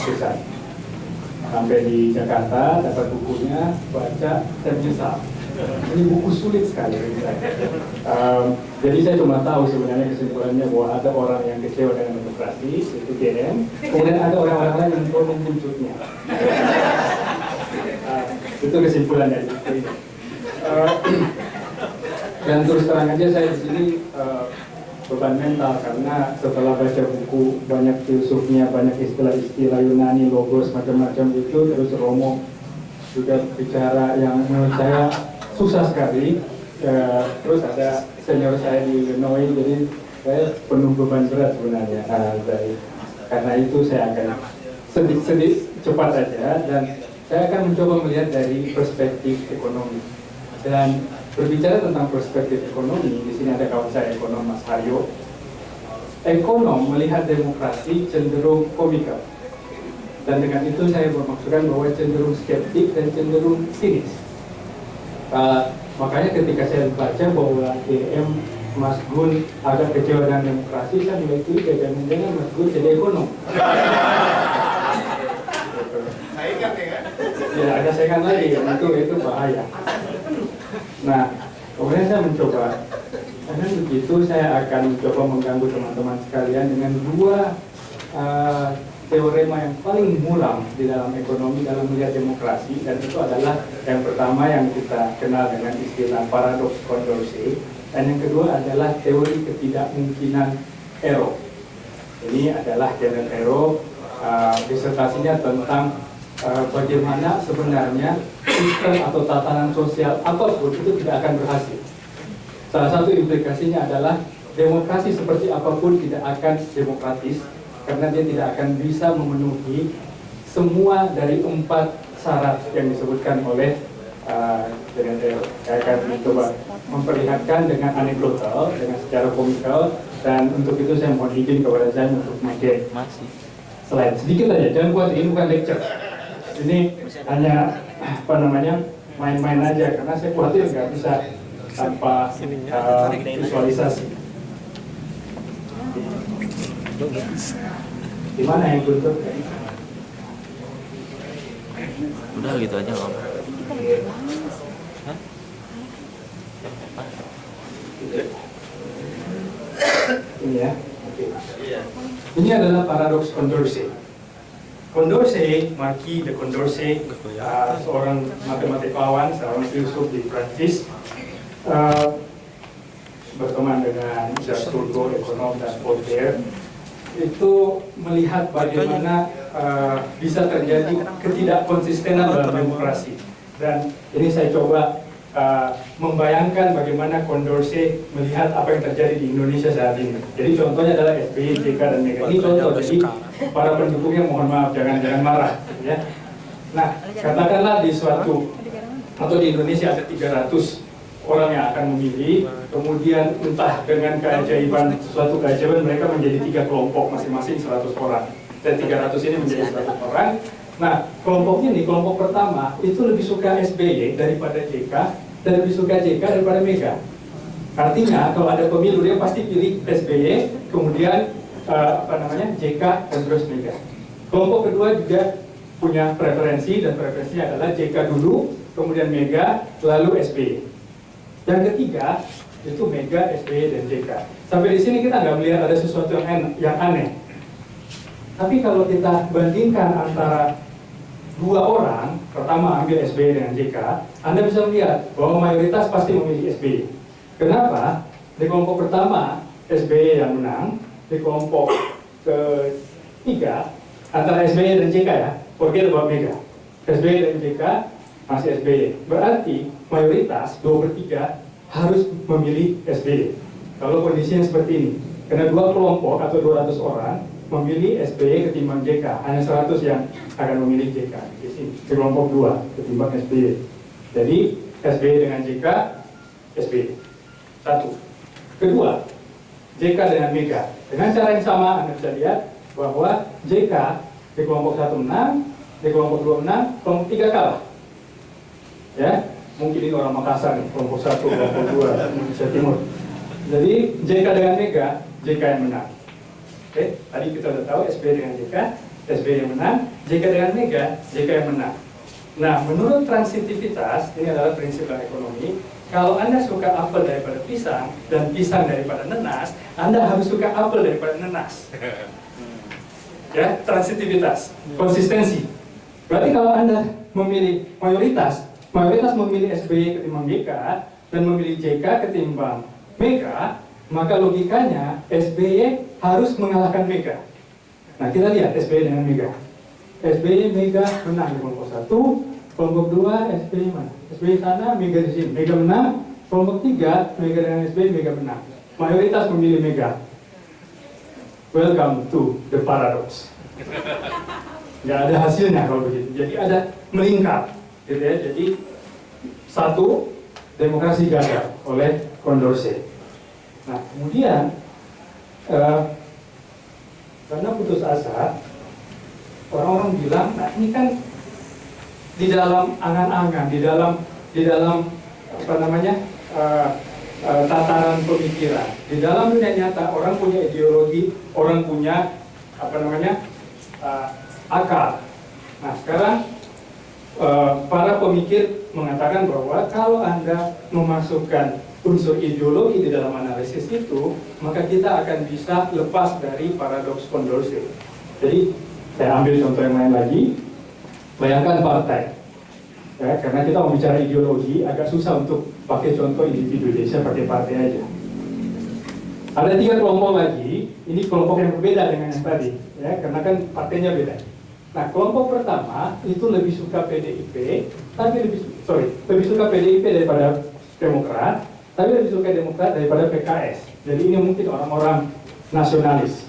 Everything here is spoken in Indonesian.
Pusat. Sampai di Jakarta, dapat bukunya, baca, saya menyesal. Ini buku sulit sekali bagi saya. Jadi saya cuma tahu sebenarnya kesimpulannya bahwa ada orang yang kecewa dengan demokrasi, itu GM. Kemudian ada orang-orang lain yang mau membuncutnya. Itu kesimpulan dari buku ini. Dan terus terang aja saya di sini beban mental karena setelah baca buku banyak filsufnya, banyak istilah-istilah Yunani, logos macam-macam itu, terus Romo juga bicara yang menurut saya susah sekali. Terus ada senior saya di Illinois, jadi saya penuh beban berat sebenarnya. Karena itu saya akan sedikit cepat saja dan saya akan mencoba melihat dari perspektif ekonomi. Dan berbicara tentang perspektif ekonomi, di sini ada kawan saya ekonom Mas Haryo. Ekonom melihat demokrasi cenderung komikal. Dan dengan itu saya bermaksudkan bahwa cenderung skeptik dan cenderung sinis. Makanya ketika saya baca bahwa GM Mas Gun agak kecewa dengan demokrasi, saya mulai curiga jangan-jangan Mas Gun jadi ekonom. Saingan ya kan? Ya ada saingan lagi, itu bahaya. Nah, kemudian saya mencoba, dengan begitu saya akan mencoba mengganggu teman-teman sekalian dengan dua teorema yang paling muram di dalam ekonomi dalam melihat demokrasi, dan itu adalah yang pertama yang kita kenal dengan istilah paradoks Condorcet, dan yang kedua adalah teori ketidakmungkinan Arrow. Ini adalah Janet Arrow, disertasinya tentang bagaimana sebenarnya sistem atau tatanan sosial apapun itu tidak akan berhasil. Salah satu implikasinya adalah demokrasi seperti apapun tidak akan demokratis, karena dia tidak akan bisa memenuhi semua dari 4 syarat yang disebutkan oleh Janet Arrow. Saya akan mencoba memperlihatkan dengan anekdotal, dengan secara komikal, dan untuk itu saya mohon izin kepada saya untuk memakai slide sedikit aja, jangan buat ini bukan lecture. Ini hanya main-main aja, karena saya khawatir nggak bisa tanpa visualisasi. Di mana yang buntut? Udah gitu aja Om. Hah? Ini ya. Oke. Ini adalah paradoks Condorcet. Condorcet, Marquis de Condorcet, seorang matematikawan, seorang filsuf di Prancis, berteman dengan Jacques Turgot, ekonom, dan Voltaire, itu melihat bagaimana bisa terjadi ketidakkonsistenan dalam demokrasi. Dan ini saya coba membayangkan bagaimana Condorcet melihat apa yang terjadi di Indonesia saat ini. Jadi contohnya adalah SBY, JK, dan Mega. Ini contoh, jadi para pendukungnya mohon maaf, jangan marah. Ya. Nah, katakanlah di suatu, atau di Indonesia ada 300 orang yang akan memilih, kemudian entah dengan keajaiban, suatu keajaiban mereka menjadi 3 kelompok, masing-masing 100 orang. Dan 300 ini menjadi 100 orang. Nah, kelompoknya nih, kelompok pertama itu lebih suka SBY daripada JK, dan lebih suka JK daripada Mega. Artinya kalau ada pemilu dia pasti pilih SBY, kemudian JK, dan terus Mega. Kelompok kedua juga punya preferensi, dan preferensinya adalah JK dulu, kemudian Mega, lalu SBY. Yang ketiga itu Mega, SBY, dan JK. Sampai di sini kita nggak melihat ada sesuatu yang aneh. Tapi kalau kita bandingkan antara dua orang, pertama ambil SBY dengan JK, Anda bisa melihat bahwa mayoritas pasti memilih SBY. Kenapa? Di kelompok pertama SBY yang menang, di kelompok ketiga antara SBY dan JK ya, forget about Mega, SBY dan JK masih SBY. Berarti mayoritas 2/3 harus memilih SBY. Kalau kondisinya seperti ini, karena dua kelompok atau 200 orang memilih SBY ketimbang JK, hanya 100 yang akan memilih JK di sini, di kelompok 2 ketimbang SBY. Jadi SBY dengan JK, SBY. Satu. Kedua, JK dengan Mega. Dengan cara yang sama Anda bisa lihat bahwa JK di kelompok 1 menang, di kelompok 2 menang, kelompok 3 kalah. Ya, mungkin ini orang Makassar nih, kelompok 1, kelompok 2, Indonesia Timur. Jadi JK dengan Mega, JK yang menang. Oke, tadi kita sudah tahu SBY dengan JK. SBY yang menang, JK dengan Mega, JK yang menang. Nah, menurut transitivitas, ini adalah prinsip dalam ekonomi, kalau Anda suka apel daripada pisang, dan pisang daripada nenas, Anda harus suka apel daripada nenas. Ya, transitivitas, konsistensi. Berarti kalau Anda memilih mayoritas memilih SBY ketimbang JK, dan memilih JK ketimbang Mega, maka logikanya SBY harus mengalahkan Mega. Nah, kita lihat SBY dengan Mega. SBY Mega menang di kelompok 1, kelompok 2 SBY mana? SBY sana, Mega di sini. Mega menang. Kelompok 3 Mega dengan SBY, Mega menang. Mayoritas memilih Mega. Welcome to the paradox. Nggak ada hasilnya kalau begitu. Jadi ada melingkar, gitu ya. Jadi satu, demokrasi gagal oleh Condorcet. Nah, kemudian karena putus asa, orang-orang bilang, nah ini kan di dalam angan-angan, di dalam apa namanya tataran pemikiran, di dalam dunia nyata orang punya ideologi, orang punya apa namanya akal. Nah sekarang para pemikir mengatakan bahwa kalau Anda memasukkan unsur ideologi di dalam analisis itu, maka kita akan bisa lepas dari paradoks Condorcet. Jadi saya ambil contoh yang lain lagi. Bayangkan partai, ya, karena kita mau bicara ideologi agak susah untuk pakai contoh individu, jadi saya pakai partai aja. Ada 3 kelompok lagi, ini kelompok yang berbeda dengan yang tadi, ya, karena kan partainya beda. Nah, kelompok pertama itu lebih suka PDIP, tapi lebih suka PDIP daripada Demokrat, tapi lebih suka Demokrat daripada PKS. Jadi ini mungkin orang-orang nasionalis.